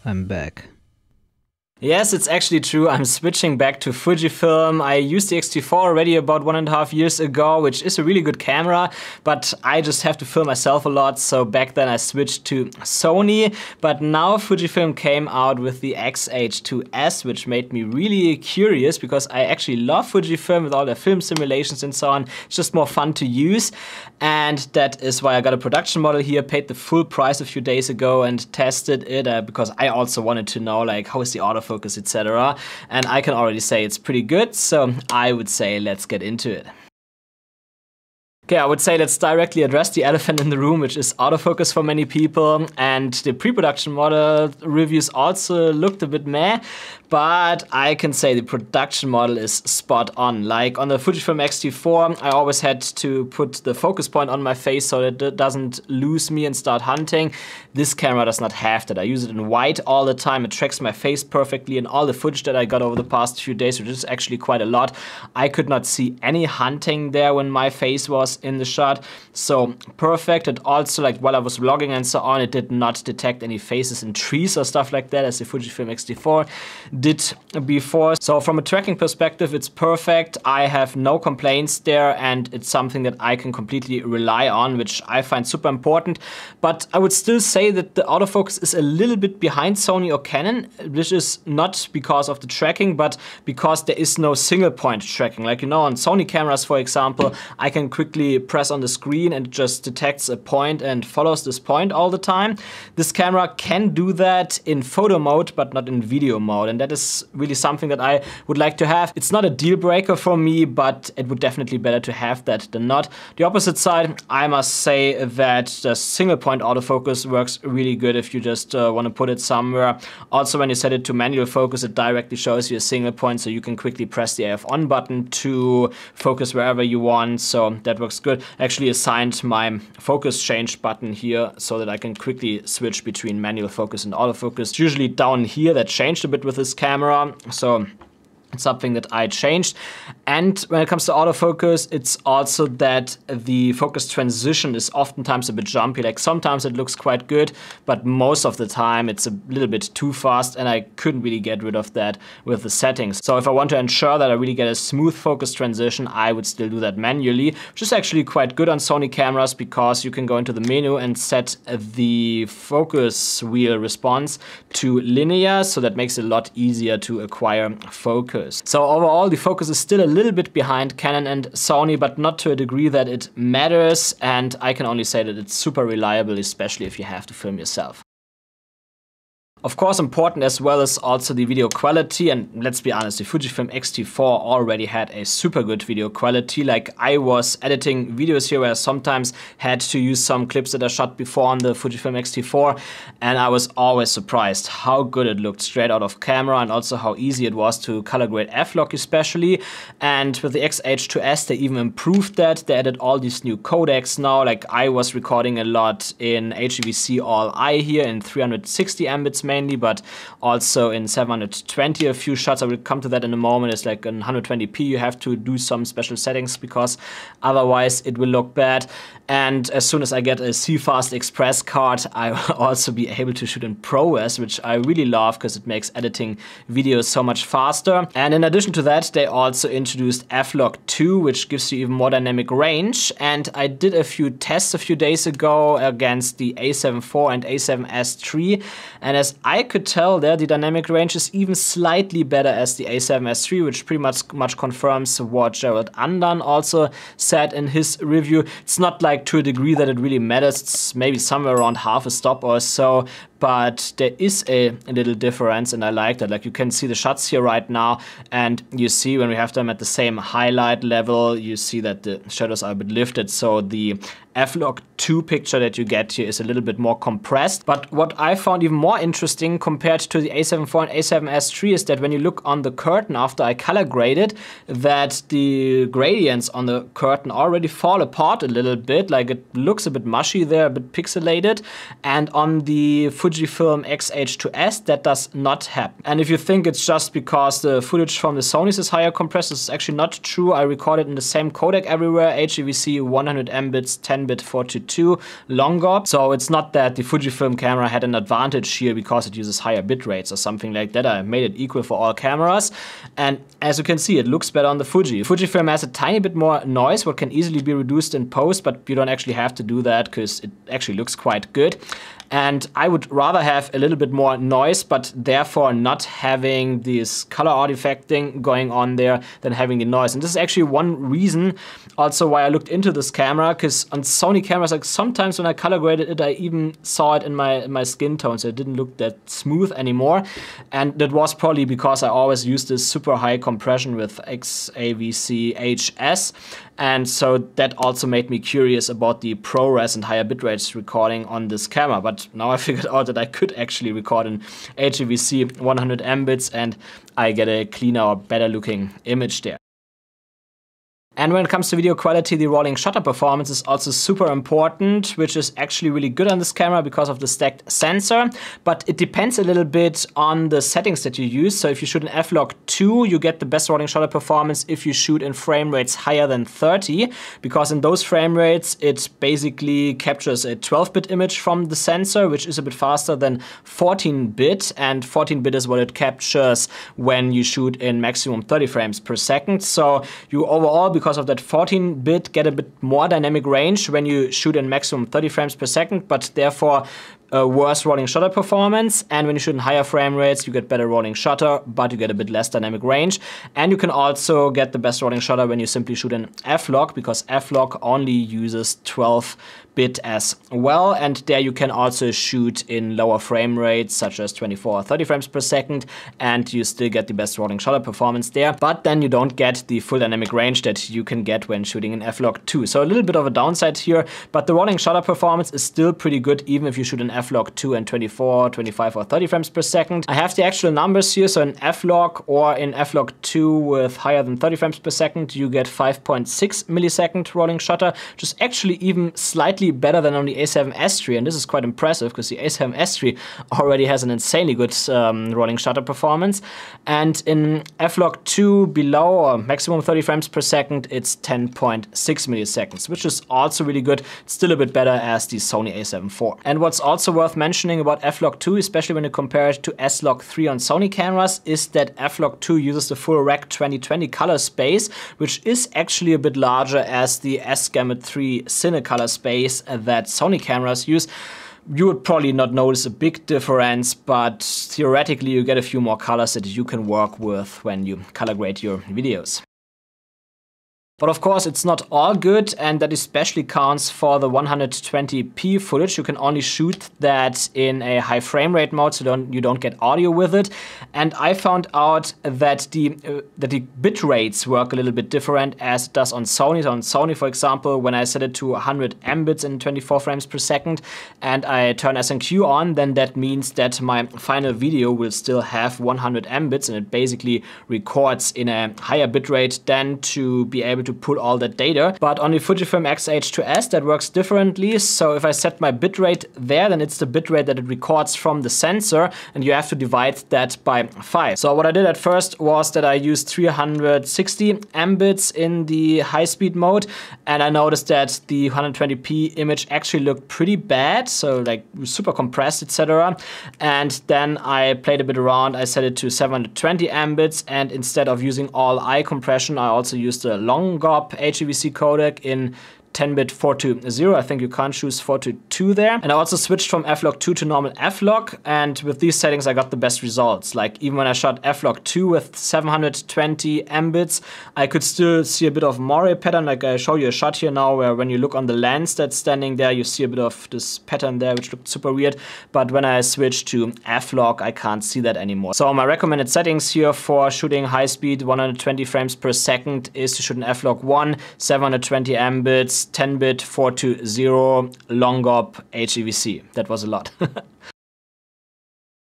I'm back. Yes, it's actually true. I'm switching back to Fujifilm. I used the X-T4 already about 1.5 years ago, which is a really good camera, but I just have to film myself a lot. So back then I switched to Sony, but now Fujifilm came out with the X-H2S, which made me really curious because I actually love Fujifilm with all their film simulations and so on. It's just more fun to use. And that is why I got a production model here, paid the full price a few days ago and tested it because I also wanted to know like how is the autofocus, etc. And I can already say it's pretty good, so I would say let's get into it. Okay, I would say let's directly address the elephant in the room, which is autofocus for many people. And the pre-production model reviews also looked a bit meh, but I can say the production model is spot on. Like on the Fujifilm X-T4, I always had to put the focus point on my face so that it doesn't lose me and start hunting. This camera does not have that. I use it in white all the time. It tracks my face perfectly, and all the footage that I got over the past few days, which is actually quite a lot, I could not see any hunting there when my face was in the shot. So perfect. And also, like while I was vlogging and so on, it did not detect any faces in trees or stuff like that as the Fujifilm X-T4 did before. So from a tracking perspective, it's perfect. I have no complaints there, and it's something that I can completely rely on, which I find super important. But I would still say that the autofocus is a little bit behind Sony or Canon, which is not because of the tracking, but because there is no single point tracking. Like, you know, on Sony cameras, for example, I can quickly press on the screen and it just detects a point and follows this point all the time. This camera can do that in photo mode, but not in video mode. And that is really something that I would like to have. It's not a deal breaker for me, but it would definitely be better to have that than not. The opposite side, I must say that the single point autofocus works really good if you just want to put it somewhere. Also, when you set it to manual focus, it directly shows you a single point, so you can quickly press the AF on button to focus wherever you want. So that works good. I actually assigned my focus change button here so that I can quickly switch between manual focus and autofocus. It's usually down here. That changed a bit with this camera, so it's something that I changed. And when it comes to autofocus, it's also that the focus transition is oftentimes a bit jumpy. Like sometimes it looks quite good, but most of the time it's a little bit too fast, and I couldn't really get rid of that with the settings. So if I want to ensure that I really get a smooth focus transition, I would still do that manually, which is actually quite good on Sony cameras because you can go into the menu and set the focus wheel response to linear, so that makes it a lot easier to acquire focus. So overall, the focus is still a little bit behind Canon and Sony, but not to a degree that it matters. And I can only say that it's super reliable, especially if you have to film yourself. Of course, important as well is also the video quality, and let's be honest, the Fujifilm X-T4 already had a super good video quality. Like I was editing videos here where I sometimes had to use some clips that I shot before on the Fujifilm X-T4, and I was always surprised how good it looked straight out of camera, and also how easy it was to color grade f-log especially. And with the X-H2S, they even improved that. They added all these new codecs now. Like I was recording a lot in HEVC All-I here in 360 Mbits mainly, but also in 720 a few shots. I will come to that in a moment. It's like in 120p. You have to do some special settings because otherwise it will look bad. And as soon as I get a CFast Express card, I will also be able to shoot in ProRes, which I really love because it makes editing videos so much faster. And in addition to that, they also introduced f-log 2, which gives you even more dynamic range. And I did a few tests a few days ago against the a7 IV and a7S III. And as I could tell there, the dynamic range is even slightly better as the a7S III, which pretty much confirms what Gerald Andan also said in his review. It's not like to a degree that it really matters. It's maybe somewhere around half a stop or so, but there is a little difference, and I like that. Like you can see the shots here right now, and you see when we have them at the same highlight level, you see that the shadows are a bit lifted, so the f-log 2 picture that you get here is a little bit more compressed. But what I found even more interesting compared to the a7 IV and a7S III is that when you look on the curtain after I color graded, that the gradients on the curtain already fall apart a little bit. Like it looks a bit mushy there, a bit pixelated. And on the Fujifilm Fujifilm X-H2S, that does not happen. And if you think it's just because the footage from the Sonys is higher compressed, this is actually not true. I recorded in the same codec everywhere, HEVC 100 Mbits, 10-bit 422 long GOP. So it's not that the Fujifilm camera had an advantage here because it uses higher bit rates or something like that. I made it equal for all cameras. And as you can see, it looks better on the Fuji. Fujifilm has a tiny bit more noise, what can easily be reduced in post, but you don't actually have to do that because it actually looks quite good. And I would rather have a little bit more noise, but therefore not having this color artifacting going on there than having the noise. And this is actually one reason also why I looked into this camera, because on Sony cameras, like sometimes when I color graded it, I even saw it in my skin tone, so it didn't look that smooth anymore. And that was probably because I always used this super high compression with XAVC-HS. And so that also made me curious about the ProRes and higher bitrates recording on this camera. But now I figured out that I could actually record in HEVC 100 Mbits and I get a cleaner or better looking image there. And when it comes to video quality, the rolling shutter performance is also super important, which is actually really good on this camera because of the stacked sensor. But it depends a little bit on the settings that you use. So if you shoot in f-log2, you get the best rolling shutter performance if you shoot in frame rates higher than 30, because in those frame rates, it basically captures a 12-bit image from the sensor, which is a bit faster than 14-bit. And 14-bit is what it captures when you shoot in maximum 30 frames per second. So you overall, because of that 14-bit, get a bit more dynamic range when you shoot in maximum 30 frames per second, but therefore a worse rolling shutter performance. And when you shoot in higher frame rates, you get better rolling shutter, but you get a bit less dynamic range. And you can also get the best rolling shutter when you simply shoot in f-log, because f-log only uses 12-bit as well. And there you can also shoot in lower frame rates, such as 24 or 30 frames per second, and you still get the best rolling shutter performance there. But then you don't get the full dynamic range that you can get when shooting in f-log2. So a little bit of a downside here, but the rolling shutter performance is still pretty good, even if you shoot in f-log2 and 24, 25 or 30 frames per second. I have the actual numbers here. So in f-log or in f-log2 with higher than 30 frames per second, you get 5.6 millisecond rolling shutter, which is actually even slightly better than on the a7S III. And this is quite impressive because the a7S III already has an insanely good rolling shutter performance. And in f-log2 below or maximum 30 frames per second, it's 10.6 milliseconds, which is also really good. It's still a bit better as the Sony a7 IV. And what's also worth mentioning about f-log2, especially when you compare it to s-log3 on Sony cameras, is that f-log2 uses the full Rec 2020 color space, which is actually a bit larger as the S-Gamut 3 Cine color space that Sony cameras use. You would probably not notice a big difference, but theoretically you get a few more colors that you can work with when you color grade your videos. But of course, it's not all good, and that especially counts for the 120p footage. You can only shoot that in a high frame rate mode, so you don't get audio with it. And I found out that the bit rates work a little bit different as it does on Sony. So on Sony, for example, when I set it to 100 Mbits in 24 frames per second and I turn S&Q on, then that means that my final video will still have 100 Mbits, and it basically records in a higher bit rate than to be able to pull all that data. But on the Fujifilm X-H2S, that works differently. So if I set my bitrate there, then it's the bitrate that it records from the sensor, and you have to divide that by 5. So what I did at first was that I used 360 Mbits in the high-speed mode, and I noticed that the 120p image actually looked pretty bad, so like super compressed, etc. And then I played a bit around. I set it to 720 Mbits, and instead of using all eye compression, I also used a long GOP HEVC codec in 10-bit 420. I think you can't choose 422 there. And I also switched from f-log2 to normal f-log, and with these settings I got the best results. Like even when I shot f-log2 with 720 Mbits, I could still see a bit of moire pattern. Like I show you a shot here now where when you look on the lens that's standing there, you see a bit of this pattern there, which looked super weird. But when I switch to f-log, I can't see that anymore. So my recommended settings here for shooting high speed 120 frames per second is to shoot in f-log1, 720 Mbits, 10-bit 420 long GOP HEVC. That was a lot.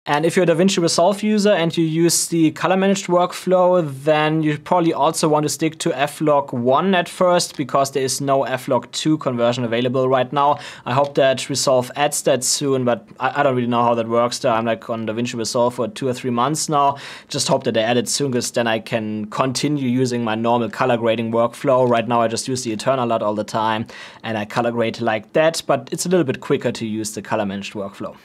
And if you're a DaVinci Resolve user and you use the color managed workflow, then you probably also want to stick to F-Log 1 at first, because there is no F-Log 2 conversion available right now. I hope that Resolve adds that soon, but I don't really know how that works there. I'm like on DaVinci Resolve for 2 or 3 months now. Just hope that they add it soon, because then I can continue using my normal color grading workflow. Right now I just use the Eternal LUT all the time and I color grade like that, but it's a little bit quicker to use the color managed workflow.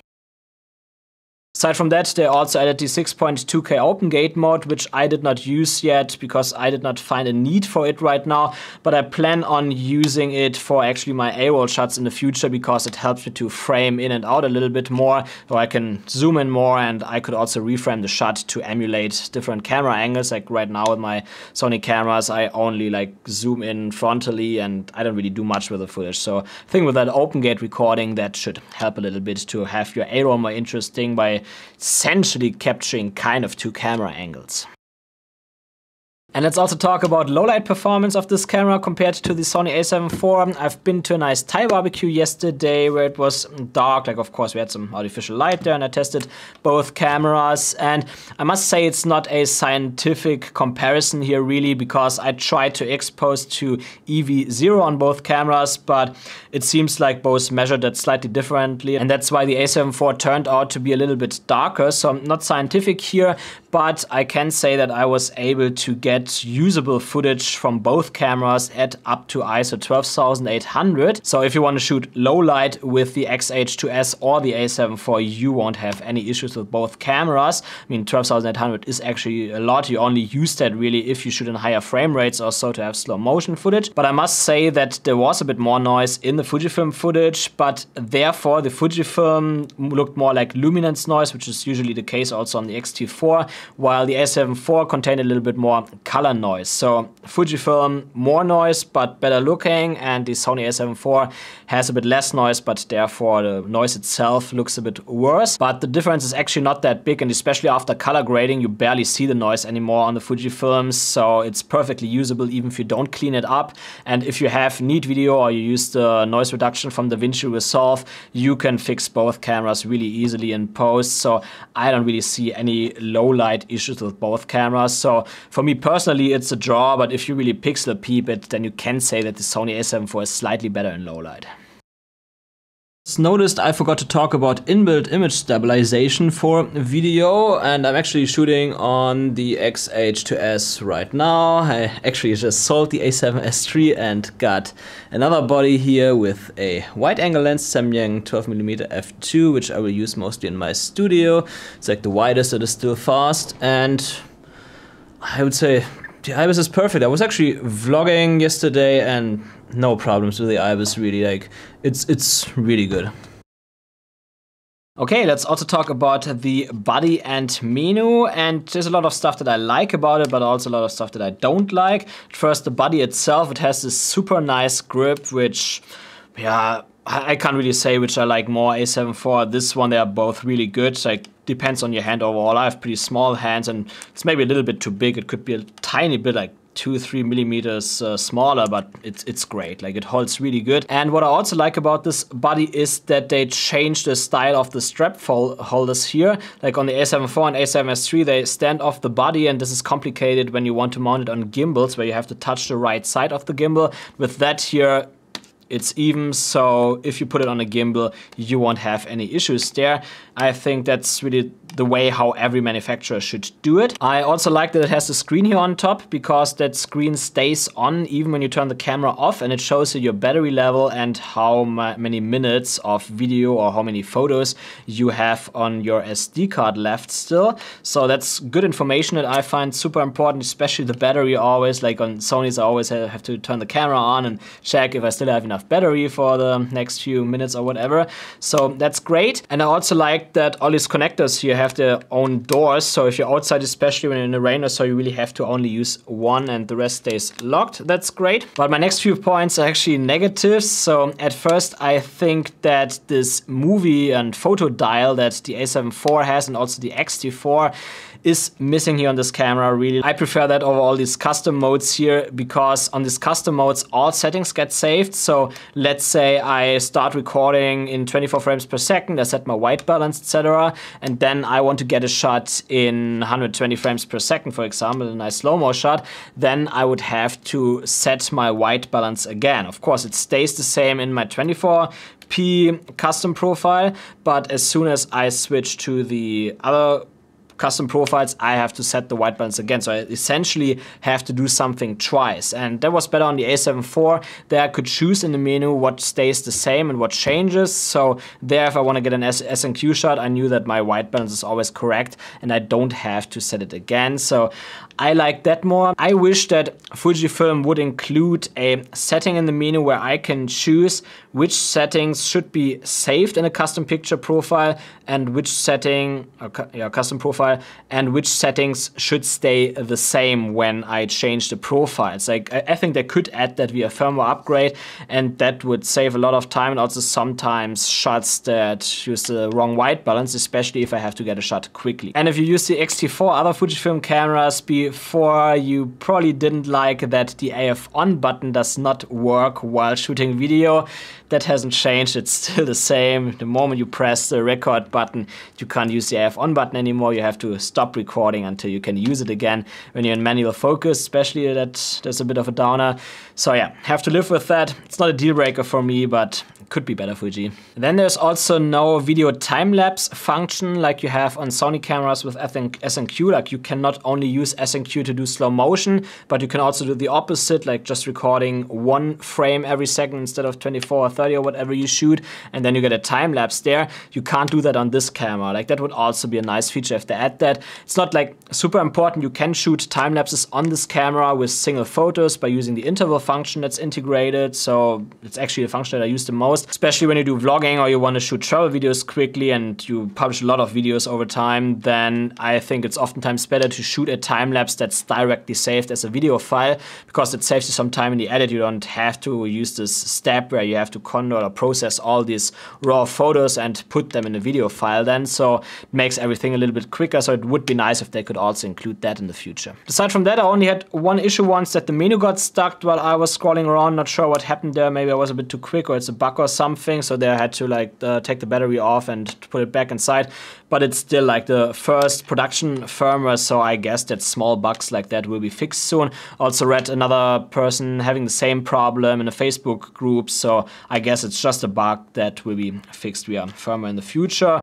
Aside from that, they also added the 6.2K open gate mode, which I did not use yet because I did not find a need for it right now, but I plan on using it for actually my A-roll shots in the future, because it helps me to frame in and out a little bit more, so I can zoom in more, and I could also reframe the shot to emulate different camera angles. Like right now with my Sony cameras, I only like zoom in frontally and I don't really do much with the footage. So I think with that open gate recording, that should help a little bit to have your A-roll more interesting by essentially capturing kind of 2 camera angles. And let's also talk about low-light performance of this camera compared to the Sony a7 IV. I've been to a nice Thai barbecue yesterday where it was dark. Like, of course, we had some artificial light there, and I tested both cameras. And I must say it's not a scientific comparison here, really, because I tried to expose to EV0 on both cameras, but it seems like both measured that slightly differently. And that's why the a7 IV turned out to be a little bit darker. So I'm not scientific here, but I can say that I was able to get usable footage from both cameras at up to ISO 12800. So if you want to shoot low light with the X-H2S or the a7 IV, you won't have any issues with both cameras. I mean, 12800 is actually a lot. You only use that really if you shoot in higher frame rates or so to have slow motion footage. But I must say that there was a bit more noise in the Fujifilm footage, but therefore the Fujifilm looked more like luminance noise, which is usually the case also on the X-T4, while the a7 IV contained a little bit more color noise. So Fujifilm more noise but better looking, and the Sony a7 IV has a bit less noise, but therefore the noise itself looks a bit worse. But the difference is actually not that big, and especially after color grading you barely see the noise anymore on the Fujifilms, so it's perfectly usable even if you don't clean it up. And if you have neat video or you use the noise reduction from DaVinci Resolve, you can fix both cameras really easily in post. So I don't really see any low light issues with both cameras. So for me personally, it's a draw, but if you really pixel peep it, then you can say that the Sony a7 IV is slightly better in low light. Noticed I forgot to talk about inbuilt image stabilization for video, and I'm actually shooting on the X-H2S right now. I actually just sold the a7S III and got another body here with a wide angle lens, Samyang 12mm f2, which I will use mostly in my studio. It's like the widest that is still fast, and I would say the IBIS is perfect. I was actually vlogging yesterday and no problems with the IBIS really. Like, it's really good. Okay, let's also talk about the body and menu, and there's a lot of stuff that I like about it, but also a lot of stuff that I don't like. First, the body itself, it has this super nice grip, which, yeah, I can't really say which I like more, a7 IV, this one. They are both really good. Like, depends on your hand overall. I have pretty small hands and it's maybe a little bit too big. It could be a tiny bit, like 2-3 millimeters smaller, but it's great. Like, it holds really good. And what I also like about this body is that they changed the style of the strap holders here. Like on the a7 IV and a7S III, they stand off the body, and this is complicated when you want to mount it on gimbals, where you have to touch the right side of the gimbal. With that here, it's even, so if you put it on a gimbal, you won't have any issues there. I think that's really the way how every manufacturer should do it. I also like that it has the screen here on top, because that screen stays on even when you turn the camera off, and it shows you your battery level and how many minutes of video or how many photos you have on your SD card left still. So that's good information that I find super important, especially the battery always. Like on Sony's, I always have to turn the camera on and check if I still have enough battery for the next few minutes or whatever. So that's great. And I also like that all these connectors here have their own doors, so if you're outside, especially when you're in the rain or so, you really have to only use one and the rest stays locked. That's great. But my next few points are actually negatives. So at first, I think that this movie and photo dial that the a7 IV has and also the X-T4 is missing here on this camera, really. I prefer that over all these custom modes here, because on these custom modes, all settings get saved. So let's say I start recording in 24 frames per second, I set my white balance, etc. And then I want to get a shot in 120 frames per second, for example, a nice slow-mo shot, then I would have to set my white balance again. Of course, it stays the same in my 24p custom profile, but as soon as I switch to the other custom profiles, I have to set the white balance again. So I essentially have to do something twice. And that was better on the a7 IV. There I could choose in the menu what stays the same and what changes. So there, if I want to get an S&Q shot, I knew that my white balance is always correct and I don't have to set it again. So I like that more. I wish that Fujifilm would include a setting in the menu where I can choose which settings should be saved in a custom picture profile and which setting, custom profile, and which settings should stay the same when I change the profiles. Like, I think they could add that via firmware upgrade, and that would save a lot of time and also sometimes shots that use the wrong white balance, especially if I have to get a shot quickly. And if you use the X-T4 other Fujifilm cameras before, you probably didn't like that the AF on button does not work while shooting video. That hasn't changed, it's still the same. The moment you press the record button, you can't use the AF on button anymore. You have to stop recording until you can use it again when you're in manual focus, especially that's a bit of a downer. So yeah, have to live with that. It's not a deal breaker for me, but it could be better, Fuji. Then there's also no video time-lapse function like you have on Sony cameras with S&Q. Like, you can not only use S&Q to do slow motion, but you can also do the opposite, like just recording one frame every second instead of 24 or 30 or whatever you shoot, and then you get a time lapse there. You can't do that on this camera. Like, that would also be a nice feature if they add that. It's not like super important. You can shoot time lapses on this camera with single photos by using the interval function that's integrated. So it's actually a function that I use the most, especially when you do vlogging or you want to shoot travel videos quickly and you publish a lot of videos over time. Then I think it's oftentimes better to shoot a time lapse that's directly saved as a video file, because it saves you some time in the edit. You don't have to use this step where you have to convert or process all these raw photos and put them in a video file then. So it makes everything a little bit quicker. So it would be nice if they could also include that in the future. Aside from that, I only had one issue once, that the menu got stuck while I was scrolling around. Not sure what happened there. Maybe I was a bit too quick or it's a bug or something. So there I had to like take the battery off and put it back inside. But it's still like the first production firmware, so I guess that small bugs like that will be fixed soon. Also read another person having the same problem in a Facebook group, so I guess it's just a bug that will be fixed via firmware in the future.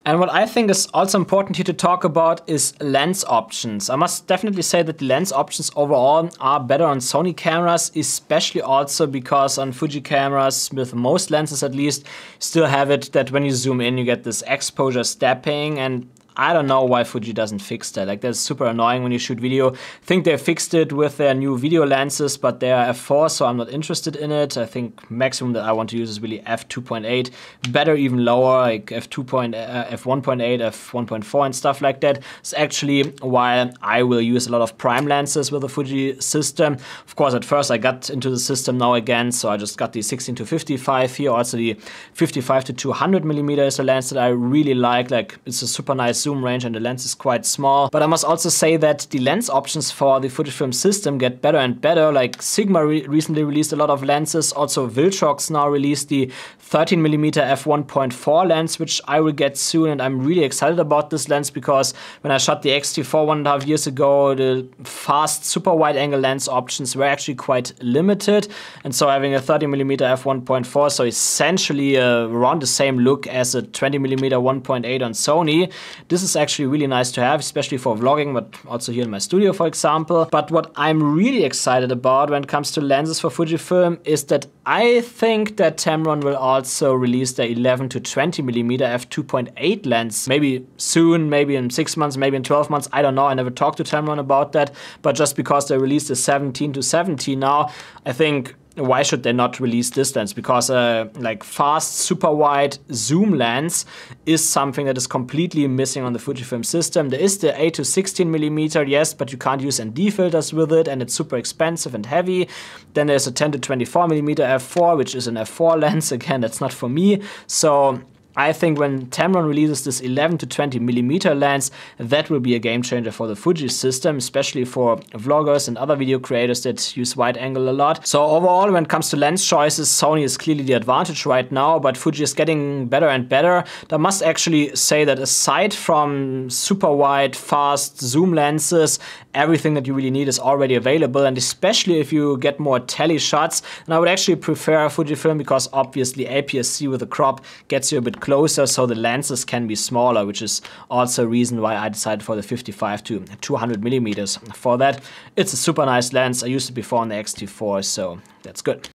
And what I think is also important here to talk about is lens options. I must definitely say that the lens options overall are better on Sony cameras, especially also because on Fuji cameras, with most lenses at least, still have it that when you zoom in, you get this exposure stepping, and I don't know why Fuji doesn't fix that. Like, that's super annoying when you shoot video. I think they fixed it with their new video lenses, but they are f4, so I'm not interested in it. I think maximum that I want to use is really f2.8. Better even lower, like f1.8, f1.4 and stuff like that. It's actually why I will use a lot of prime lenses with the Fuji system. Of course, at first I got into the system now again, so I just got the 16-55 here. Also the 55-200mm is a lens that I really like. Like, it's a super nice zoom range and the lens is quite small. But I must also say that the lens options for the Fujifilm system get better and better. Like, Sigma recently released a lot of lenses. Also Viltrox now released the 13mm f1.4 lens, which I will get soon, and I'm really excited about this lens because when I shot the X-T4 1.5 years ago, the fast super wide angle lens options were actually quite limited, and so having a 30mm f1.4, so essentially around the same look as a 20mm 1.8 on Sony. This is actually really nice to have, especially for vlogging, but also here in my studio, for example. But what I'm really excited about when it comes to lenses for Fujifilm is that I think that Tamron will also release the 11-20mm f2.8 lens. Maybe soon, maybe in 6 months, maybe in 12 months. I don't know. I never talked to Tamron about that. But just because they released the 17-70 now, I think, why should they not release this lens? Because like fast, super wide zoom lens is something that is completely missing on the Fujifilm system. There is the 8-16mm, yes, but you can't use ND filters with it, and it's super expensive and heavy. Then there's a 10-24mm f4, which is an f4 lens. Again, that's not for me. So I think when Tamron releases this 11 to 20 millimeter lens, that will be a game changer for the Fuji system, especially for vloggers and other video creators that use wide angle a lot. So overall, when it comes to lens choices, Sony is clearly the advantage right now, but Fuji is getting better and better. I must actually say that aside from super wide, fast zoom lenses, everything that you really need is already available, and especially if you get more tele shots, and I would actually prefer Fujifilm because obviously APS-C with a crop gets you a bit closer, so the lenses can be smaller, which is also a reason why I decided for the 55 to 200 millimeters. For that, it's a super nice lens. I used it before on the X-T4, so that's good.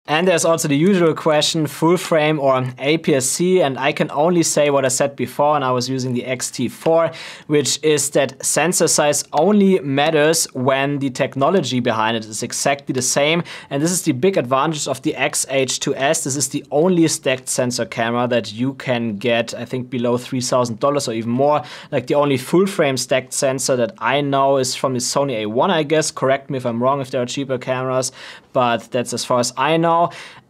And there's also the usual question, full frame or APS-C, and I can only say what I said before, and I was using the X-T4, which is that sensor size only matters when the technology behind it is exactly the same, and this is the big advantage of the X-H2S. This is the only stacked sensor camera that you can get, I think, below $3,000 or even more. Like the only full frame stacked sensor that I know is from the Sony A1, I guess. Correct me if I'm wrong if there are cheaper cameras, but that's as far as I know.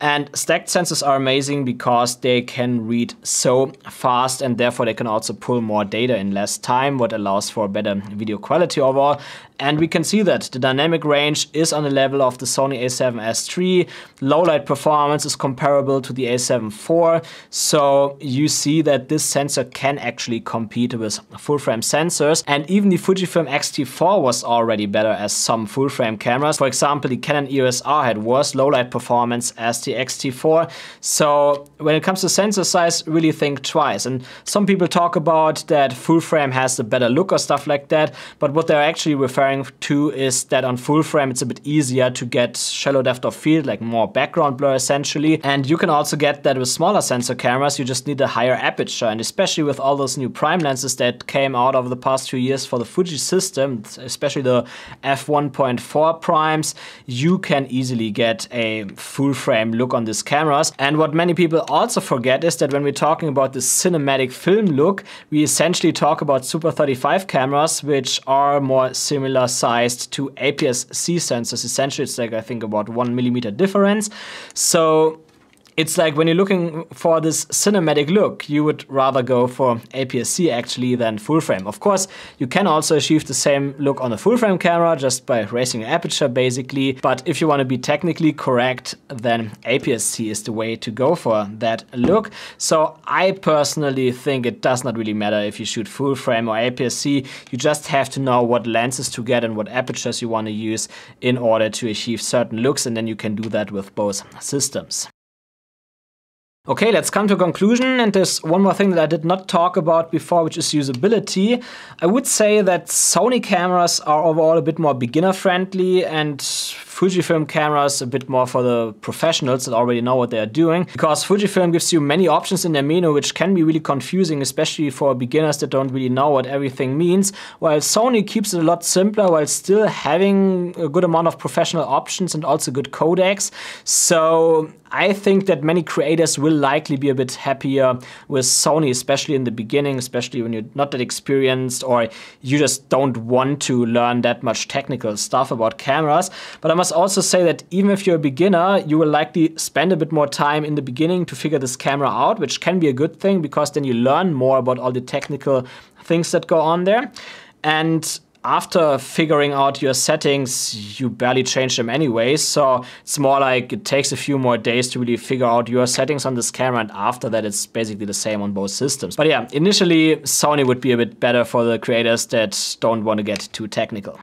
And stacked sensors are amazing because they can read so fast, and therefore they can also pull more data in less time, what allows for better video quality overall. And we can see that the dynamic range is on the level of the Sony a7S III. Low light performance is comparable to the a7 IV. So you see that this sensor can actually compete with full frame sensors. And even the Fujifilm X-T4 was already better as some full frame cameras. For example, the Canon EOS R had worse low light performance as the X-T4. So when it comes to sensor size, really think twice. And some people talk about that full frame has a better look or stuff like that. But what they're actually referring to is that on full frame it's a bit easier to get shallow depth of field, like more background blur essentially. And you can also get that with smaller sensor cameras. You just need a higher aperture, and especially with all those new prime lenses that came out over the past few years for the Fuji system, especially the f1.4 primes, you can easily get a full frame look on these cameras. And what many people also forget is that when we're talking about the cinematic film look, we essentially talk about Super 35 cameras, which are more similar sized to APS-C sensors. Essentially, it's like, I think, about 1 millimeter difference. So it's like when you're looking for this cinematic look, you would rather go for APS-C actually than full frame. Of course, you can also achieve the same look on a full frame camera just by raising your aperture basically. But if you want to be technically correct, then APS-C is the way to go for that look. So I personally think it does not really matter if you shoot full frame or APS-C. You just have to know what lenses to get and what apertures you want to use in order to achieve certain looks, and then you can do that with both systems. Okay, let's come to a conclusion, and there's one more thing that I did not talk about before, which is usability. I would say that Sony cameras are overall a bit more beginner-friendly, and Fujifilm cameras a bit more for the professionals that already know what they are doing. Because Fujifilm gives you many options in their menu, which can be really confusing, especially for beginners that don't really know what everything means, while Sony keeps it a lot simpler while still having a good amount of professional options and also good codecs. So I think that many creators will likely be a bit happier with Sony, especially in the beginning, especially when you're not that experienced or you just don't want to learn that much technical stuff about cameras. But I must also say that even if you're a beginner, you will likely spend a bit more time in the beginning to figure this camera out, which can be a good thing because then you learn more about all the technical things that go on there. And after figuring out your settings, you barely change them anyway, so it's more like it takes a few more days to really figure out your settings on this camera, and after that it's basically the same on both systems. But yeah, initially Sony would be a bit better for the creators that don't want to get too technical.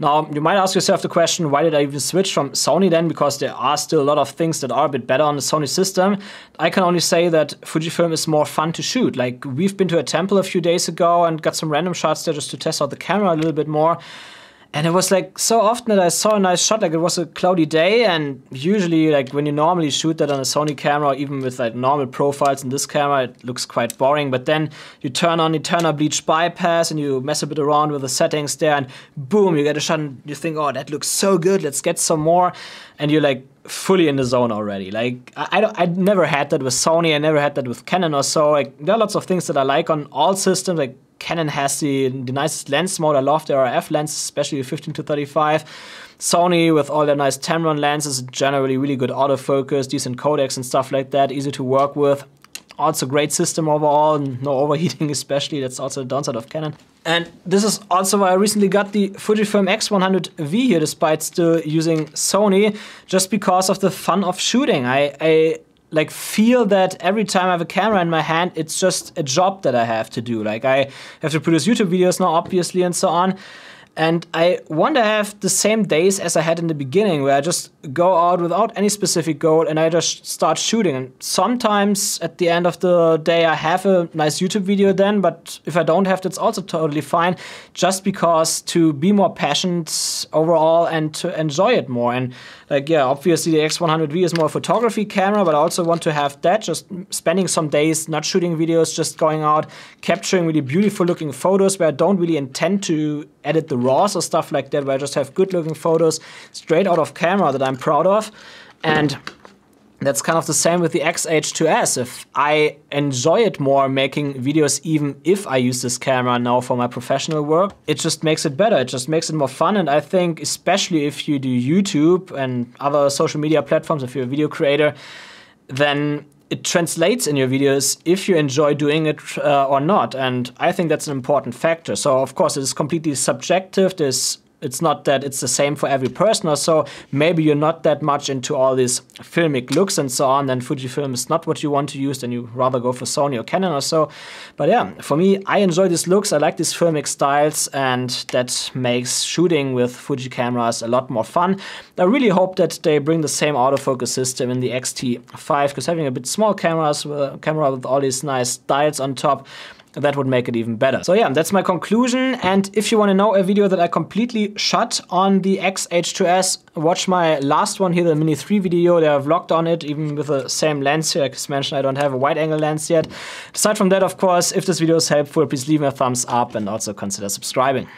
Now, you might ask yourself the question, why did I even switch from Sony then? Because there are still a lot of things that are a bit better on the Sony system. I can only say that Fujifilm is more fun to shoot. Like, we've been to a temple a few days ago and got some random shots there just to test out the camera a little bit more. And it was like so often that I saw a nice shot, like it was a cloudy day, and usually like when you normally shoot that on a Sony camera, even with like normal profiles in this camera, it looks quite boring. But then you turn on Eternal Bleach Bypass and you mess a bit around with the settings there, and boom, you get a shot and you think, oh, that looks so good, let's get some more. And you're like fully in the zone already. Like I never had that with Sony, I never had that with Canon or so. Like there are lots of things that I like on all systems. Like Canon has the nicest lens mode. I love the RF lens, especially the 15 to 35. Sony with all their nice Tamron lenses, generally really good autofocus, decent codecs and stuff like that, easy to work with. Also great system overall, no overheating especially, that's also the downside of Canon. And this is also why I recently got the Fujifilm X-H2S here, despite still using Sony, just because of the fun of shooting. I like feel that every time I have a camera in my hand, it's just a job that I have to do. Like I have to produce YouTube videos now, obviously, and so on. And I want to have the same days as I had in the beginning, where I just go out without any specific goal and I just start shooting. And sometimes at the end of the day, I have a nice YouTube video then, but if I don't have, that's also totally fine, just because to be more passionate overall and to enjoy it more. And like, yeah, obviously the X-H2S is more a photography camera, but I also want to have that, just spending some days not shooting videos, just going out, capturing really beautiful looking photos where I don't really intend to edit the RAWs or stuff like that, where I just have good looking photos straight out of camera that I'm proud of. And that's kind of the same with the X-H2S. If I enjoy it more making videos, even if I use this camera now for my professional work, it just makes it better. It just makes it more fun. And I think especially if you do YouTube and other social media platforms, if you're a video creator, then it translates in your videos if you enjoy doing it or not. And I think that's an important factor. So of course it is completely subjective. It's not that it's the same for every person or so. Maybe you're not that much into all these filmic looks and so on, then Fujifilm is not what you want to use, then you rather go for Sony or Canon or so. But yeah, for me, I enjoy these looks, I like these filmic styles, and that makes shooting with Fuji cameras a lot more fun. I really hope that they bring the same autofocus system in the X-T5, because having a bit small camera with all these nice dials on top, that would make it even better. So yeah, that's my conclusion. And if you want to know a video that I completely shot on the X-H2S, watch my last one here, the Mini 3 video. There I vlogged on it, even with the same lens here. Like I mentioned, I don't have a wide angle lens yet. Aside from that, of course, if this video is helpful, please leave me a thumbs up and also consider subscribing.